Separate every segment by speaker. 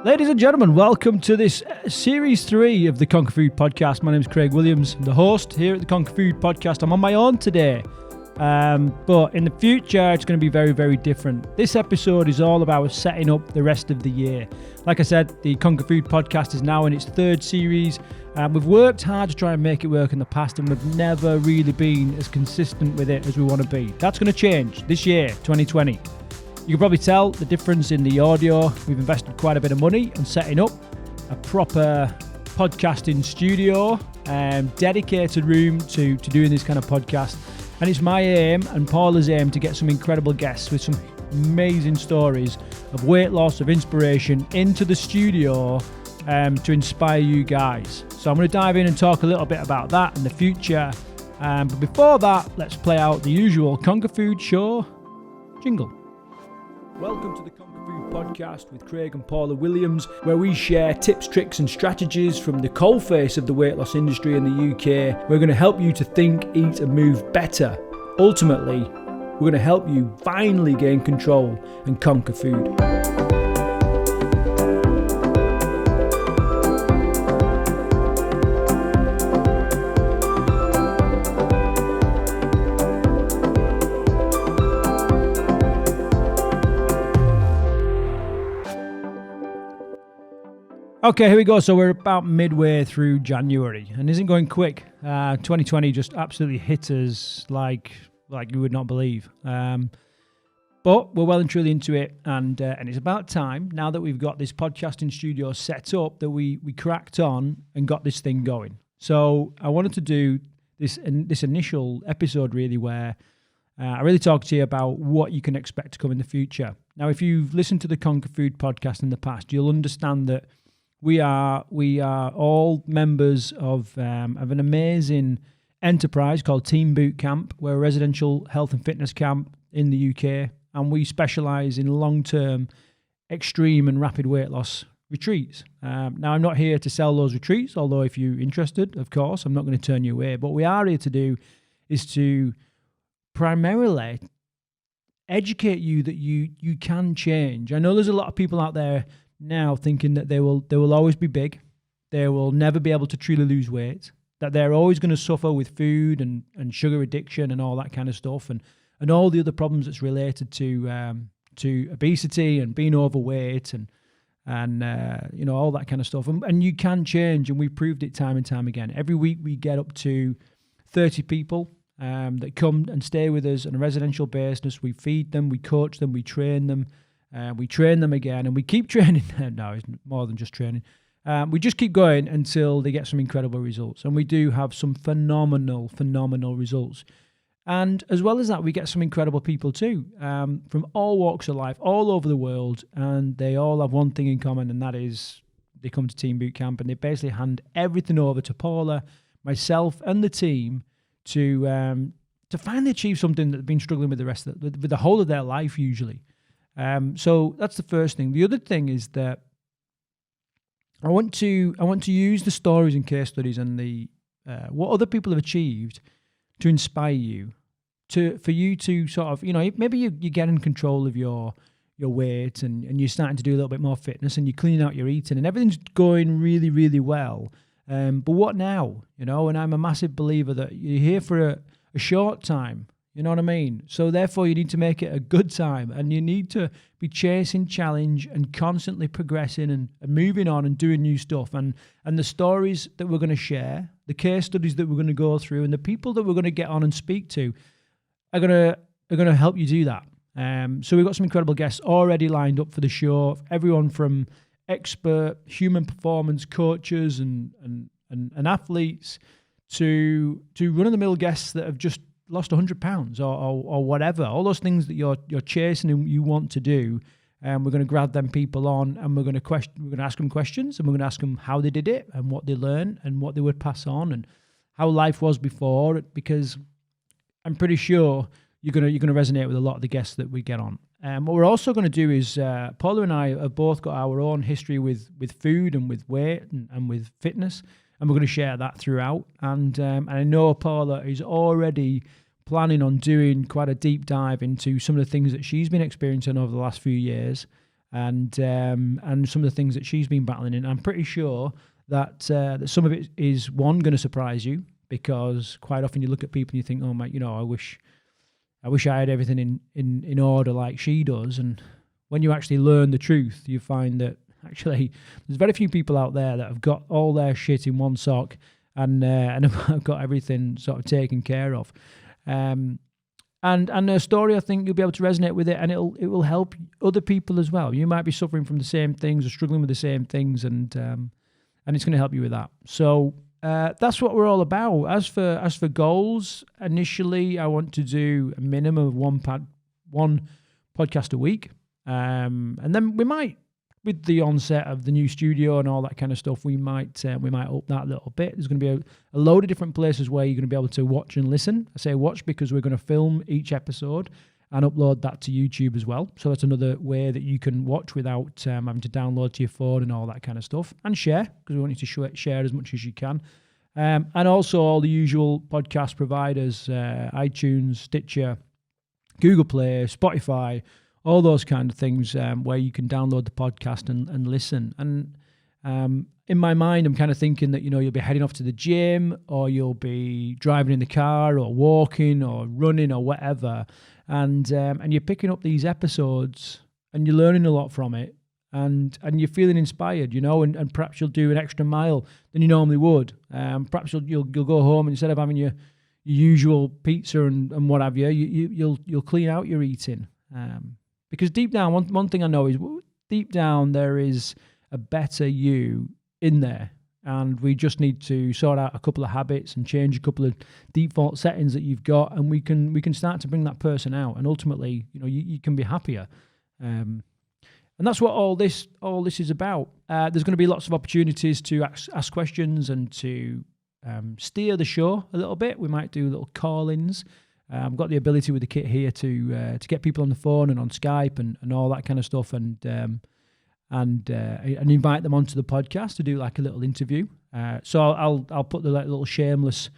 Speaker 1: Ladies and gentlemen, welcome to this Series 3 of the Conquer Food Podcast. My name is Craig Williams. I'm the host here at the Conquer Food Podcast. I'm on my own today, but in the future, it's going to be very, very different. This episode is all about setting up the rest of the year. Like I said, the Conquer Food Podcast is now in its third series. We've worked hard to try and make it work in the past, and we've never really been as consistent with it as we want to be. That's going to change this year, 2020. You can probably tell the difference in the audio. We've invested quite a bit of money on setting up a proper podcasting studio, dedicated room to doing this kind of podcast. And it's my aim and Paula's aim to get some incredible guests with some amazing stories of weight loss, of inspiration into the studio to inspire you guys. So I'm going to dive in and talk a little bit about that in the future. But before that, let's play out the usual Conquer Food Show jingle. Welcome to the Conquer Food Podcast with Craig and Paula Williams, where we share tips, tricks and strategies from the coalface of the weight loss industry in the UK. We're going to help you to think, eat and move better. Ultimately, we're going to help you finally gain control and conquer food. Okay, here we go. So we're about midway through January and isn't going quick. 2020 just absolutely hit us like you would not believe. But we're well and truly into it, and it's about time, now that we've got this podcasting studio set up, that we cracked on and got this thing going. So I wanted to do this initial episode really where I really talk to you about what you can expect to come in the future. Now, if you've listened to the Conquer Food podcast in the past, you'll understand that we are all members of an amazing enterprise called TEAM Bootcamp. We're a residential health and fitness camp in the UK, and we specialise in long-term, extreme and rapid weight loss retreats. Now, I'm not here to sell those retreats, although if you're interested, of course, I'm not going to turn you away. What we are here to do is to primarily educate you that you can change. I know there's a lot of people out there now thinking that they will always be big, they will never be able to truly lose weight, that they're always going to suffer with food and sugar addiction and all that kind of stuff, and all the other problems that's related to obesity and being overweight and all that kind of stuff. And you can change, and we proved it time and time again. Every week we get up to 30 people that come and stay with us on a residential basis. We feed them, we coach them, we train them. We train them again, and we keep training them. No, it's more than just training. We just keep going until they get some incredible results. And we do have some phenomenal results. And as well as that, we get some incredible people too, from all walks of life, all over the world. And they all have one thing in common, and that is they come to Team Bootcamp and they basically hand everything over to Paula, myself, and the team to finally achieve something that they've been struggling with with the whole of their life usually. So that's the first thing. The other thing is that I want to use the stories and case studies and the what other people have achieved to inspire you, for you to sort of, maybe you get in control of your weight and you're starting to do a little bit more fitness and you're cleaning out your eating and everything's going really, really well. But what now? And I'm a massive believer that you're here for a short time. You know what I mean? So therefore you need to make it a good time, and you need to be chasing challenge and constantly progressing and moving on and doing new stuff. And the stories that we're going to share, the case studies that we're going to go through, and the people that we're going to get on and speak to are going to help you do that. So we've got some incredible guests already lined up for the show. Everyone from expert human performance coaches and athletes to run-of-the-mill guests that have just lost 100 pounds or whatever, all those things that you're chasing and you want to do. And we're going to grab them people on, and we're going to ask them questions, and we're going to ask them how they did it and what they learned and what they would pass on and how life was before, because I'm pretty sure you're going to resonate with a lot of the guests that we get on. What we're also going to do is Paula and I have both got our own history with food and with weight and with fitness, and we're going to share that throughout. And I know Paula is already planning on doing quite a deep dive into some of the things that she's been experiencing over the last few years. and some of the things that she's been battling in. I'm pretty sure that that some of it is going to surprise you, because quite often you look at people and you think, oh my, I wish I had everything in order like she does. And when you actually learn the truth, you find that actually there's very few people out there that have got all their shit in one sock and have got everything sort of taken care of. And her story, I think you'll be able to resonate with it, and it will help other people as well. You might be suffering from the same things or struggling with the same things, and it's going to help you with that. So that's what we're all about. As for goals, initially I want to do a minimum of one podcast a week, and then we might, with the onset of the new studio and all that kind of stuff, we might up that a little bit. There's going to be a load of different places where you're going to be able to watch and listen. I say watch because we're going to film each episode and upload that to YouTube as well. So that's another way that you can watch without having to download to your phone and all that kind of stuff. And share, because we want you to share as much as you can. And also all the usual podcast providers, iTunes, Stitcher, Google Play, Spotify, all those kind of things where you can download the podcast and listen. And in my mind, I'm kind of thinking that, you'll be heading off to the gym, or you'll be driving in the car, or walking, or running, or whatever. And you're picking up these episodes, and you're learning a lot from it, and you're feeling inspired, and perhaps you'll do an extra mile than you normally would. Perhaps you'll go home, and instead of having your usual pizza and what have you, you'll clean out your eating. Because deep down, one thing I know is deep down there is a better you in there, and we just need to sort out a couple of habits and change a couple of default settings that you've got, and we can start to bring that person out, and ultimately, you can be happier. And that's what all this is about. There's going to be lots of opportunities to ask questions and to steer the show a little bit. We might do little call-ins. I've got the ability with the kit here to get people on the phone and on Skype and all that kind of stuff, and invite them onto the podcast to do like a little interview. So I'll put the little shameless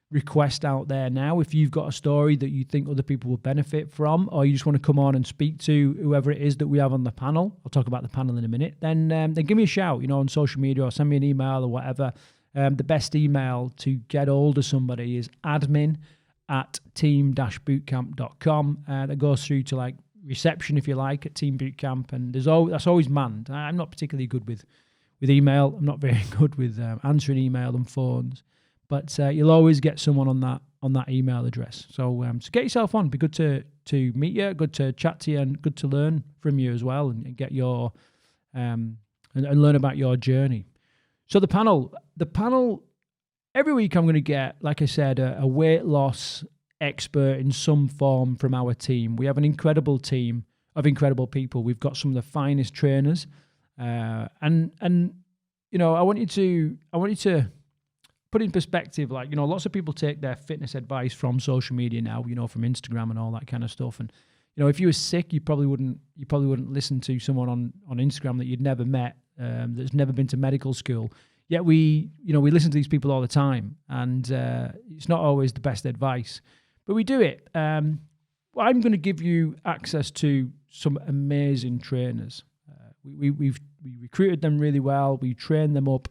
Speaker 1: request out there now. If you've got a story that you think other people will benefit from, or you just want to come on and speak to whoever it is that we have on the panel, I'll talk about the panel in a minute, then give me a shout, on social media, or send me an email or whatever. The best email to get hold of somebody is admin@team-bootcamp.com. That goes through to like reception, if you like, at Team Bootcamp, and that's always manned. I'm not particularly good with email. I'm not very good with answering email and phones, but you'll always get someone on that email address. So get yourself on. Be good to meet you, good to chat to you, and good to learn from you as well, and get your and learn about your journey. So the panel. Every week I'm going to get, like I said, a weight loss expert in some form from our team. We have an incredible team of incredible people. We've got some of the finest trainers, and I want you to put in perspective. Like, lots of people take their fitness advice from social media now. From Instagram and all that kind of stuff. And if you were sick, you probably wouldn't listen to someone on Instagram that you'd never met, that's never been to medical school. Yet we listen to these people all the time, and it's not always the best advice, but we do it. I'm going to give you access to some amazing trainers. We recruited them really well. We trained them up,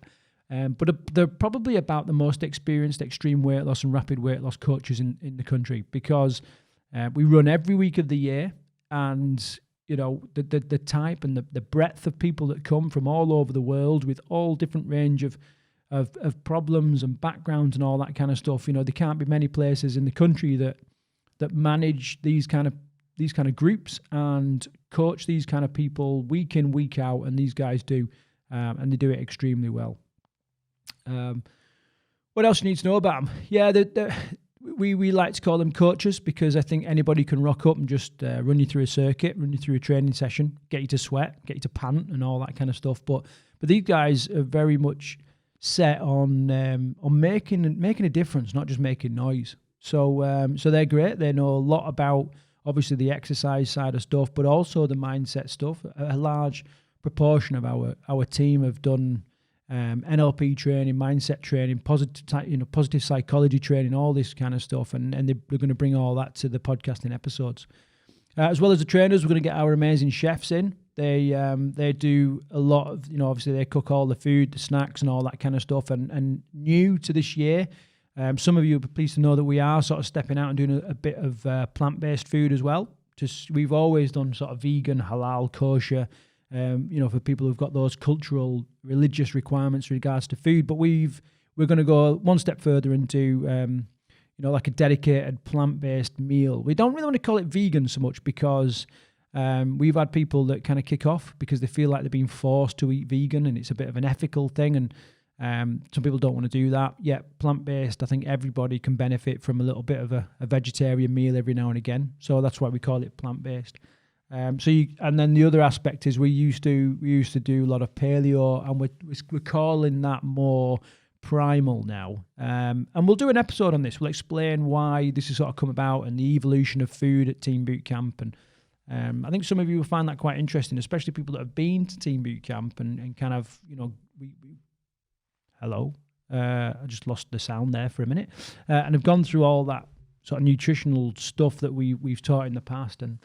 Speaker 1: but they're probably about the most experienced extreme weight loss and rapid weight loss coaches in the country, because we run every week of the year, and the type and the breadth of people that come from all over the world with all different range of problems and backgrounds and all that kind of stuff. There can't be many places in the country that manage these kind of groups and coach these kind of people week in, week out, and these guys do, and they do it extremely well. What else you need to know about them? Yeah, we like to call them coaches, because I think anybody can rock up and just run you through a circuit, run you through a training session, get you to sweat, get you to pant and all that kind of stuff. But these guys are very much set on making a difference, not just making noise. So they're great. They know a lot about obviously the exercise side of stuff, but also the mindset stuff. A large proportion of our team have done NLP training, mindset training, positive psychology training, all this kind of stuff, and they're going to bring all that to the podcasting episodes. As well as the trainers, we're going to get our amazing chefs in. They do a lot of, obviously they cook all the food, the snacks and all that kind of stuff. And new to this year, some of you are pleased to know that we are sort of stepping out and doing a bit of plant-based food as well. We've always done sort of vegan, halal, kosher, for people who've got those cultural, religious requirements with regards to food. But we're going to go one step further and do, like a dedicated plant-based meal. We don't really want to call it vegan so much because we've had people that kind of kick off because they feel like they're being forced to eat vegan and it's a bit of an ethical thing. And some people don't want to do that. Yeah, plant-based, I think everybody can benefit from a little bit of a vegetarian meal every now and again. So that's why we call it plant-based. And then the other aspect is we used to do a lot of paleo, and we're calling that more primal now. And we'll do an episode on this. We'll explain why this has sort of come about and the evolution of food at TEAM Bootcamp. And I think some of you will find that quite interesting, especially people that have been to TEAM Bootcamp and kind of, hello. I just lost the sound there for a minute. And have gone through all that sort of nutritional stuff that we've taught in the past. And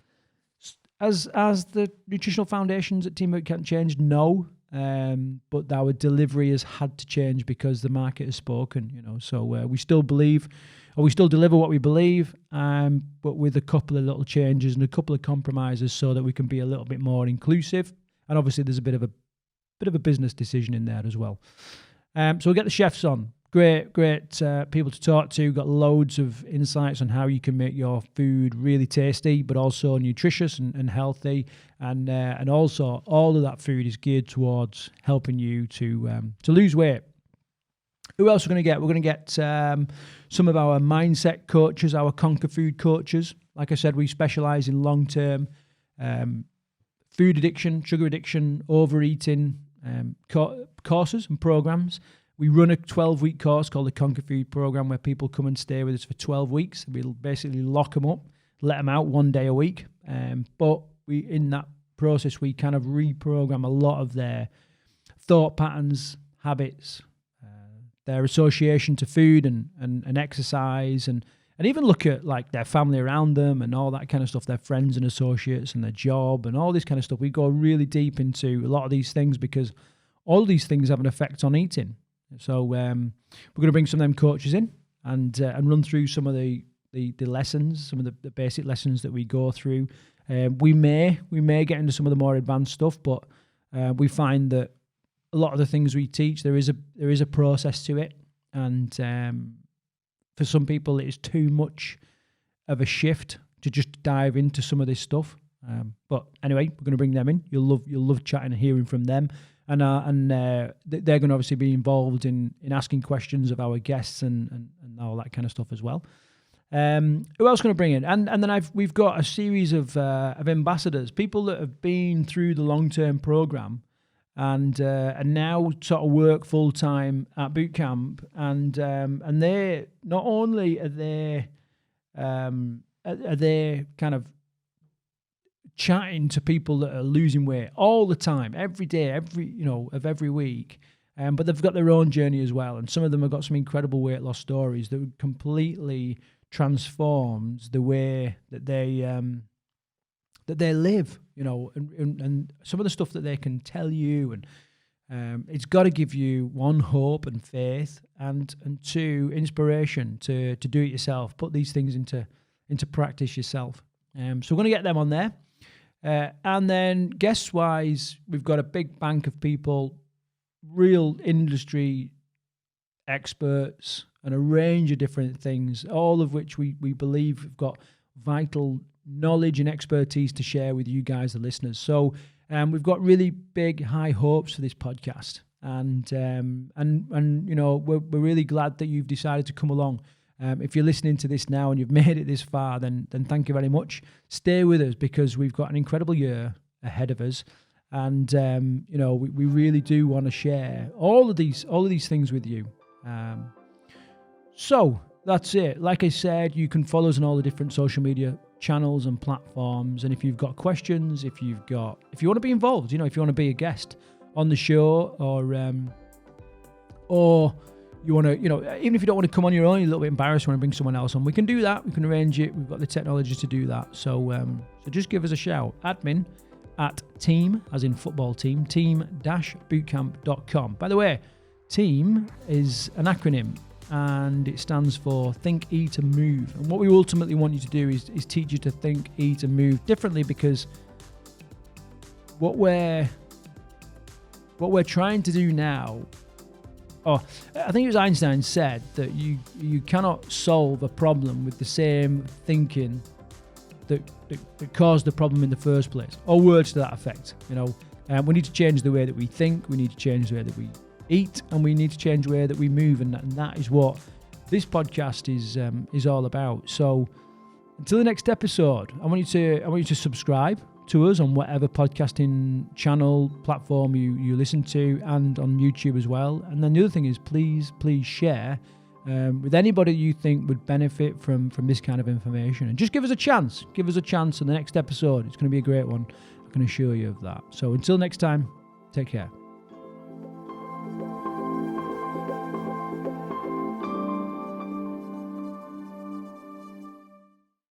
Speaker 1: as the nutritional foundations at TEAM Bootcamp changed? No. But our delivery has had to change because the market has spoken, So we still believe, or we still deliver what we believe, but with a couple of little changes and a couple of compromises so that we can be a little bit more inclusive. And obviously there's a bit of a business decision in there as well. So we'll get the chefs on. Great people to talk to. Got loads of insights on how you can make your food really tasty, but also nutritious and healthy. And also all of that food is geared towards helping you to lose weight. Who else we're going to get? We're going to get some of our mindset coaches, our Conquer Food coaches. Like I said, we specialize in long-term food addiction, sugar addiction, overeating courses and programs. We run a 12-week course called the Conquer Food Program where people come and stay with us for 12 weeks. We'll basically lock them up, let them out one day a week. But in that process, we kind of reprogram a lot of their thought patterns, habits, their association to food and exercise, and even look at like their family around them and all that kind of stuff, their friends and associates and their job and all this kind of stuff. We go really deep into a lot of these things because all of these things have an effect on eating. So we're going to bring some of them coaches in and run through some of the lessons, some of the basic lessons that we go through. We may get into some of the more advanced stuff, but we find that a lot of the things we teach, there is a process to it, and for some people it is too much of a shift to just dive into some of this stuff. But anyway, we're going to bring them in. You'll love chatting and hearing from them. And they're going to obviously be involved in asking questions of our guests and all that kind of stuff as well. Who else going to bring in? And then we've got a series of ambassadors, people that have been through the long-term program and now sort of work full-time at Bootcamp. And they not only are they kind of chatting to people that are losing weight all the time, every day, every week. But they've got their own journey as well. And some of them have got some incredible weight loss stories that completely transforms the way that they live, and some of the stuff that they can tell you. And it's got to give you one, hope and faith, and two, inspiration to do it yourself, put these things into practice yourself. So we're going to get them on there. And then guest-wise, we've got a big bank of people, real industry experts, and a range of different things, all of which we believe have got vital knowledge and expertise to share with you guys, the listeners. So we've got really big, high hopes for this podcast. And we're really glad that you've decided to come along. If you're listening to this now and you've made it this far, then thank you very much. Stay with us because we've got an incredible year ahead of us, and we really do want to share all of these things with you. So that's it. Like I said, you can follow us on all the different social media channels and platforms. And if you've got questions, if you want to be involved, if you want to be a guest on the show, or you want to, even if you don't want to come on your own, you're a little bit embarrassed, you want to bring someone else on, we can do that. We can arrange it. We've got the technology to do that. So just give us a shout. at TEAM, as in football team, team-bootcamp.com. By the way, TEAM is an acronym, and it stands for Think, Eat and Move. And what we ultimately want you to do is teach you to think, eat and move differently, because what we're trying to do now, I think it was Einstein said that you cannot solve a problem with the same thinking that caused the problem in the first place, or words to that effect. We need to change the way that we think, we need to change the way that we eat, and we need to change the way that we move, and that is what this podcast is all about. So until the next episode, I want you to subscribe to us on whatever podcasting channel platform you listen to, and on YouTube as well. And then the other thing is, please share with anybody you think would benefit from this kind of information, and just give us a chance in the next episode. It's going to be a great one, I can assure you of that. So until next time, take care.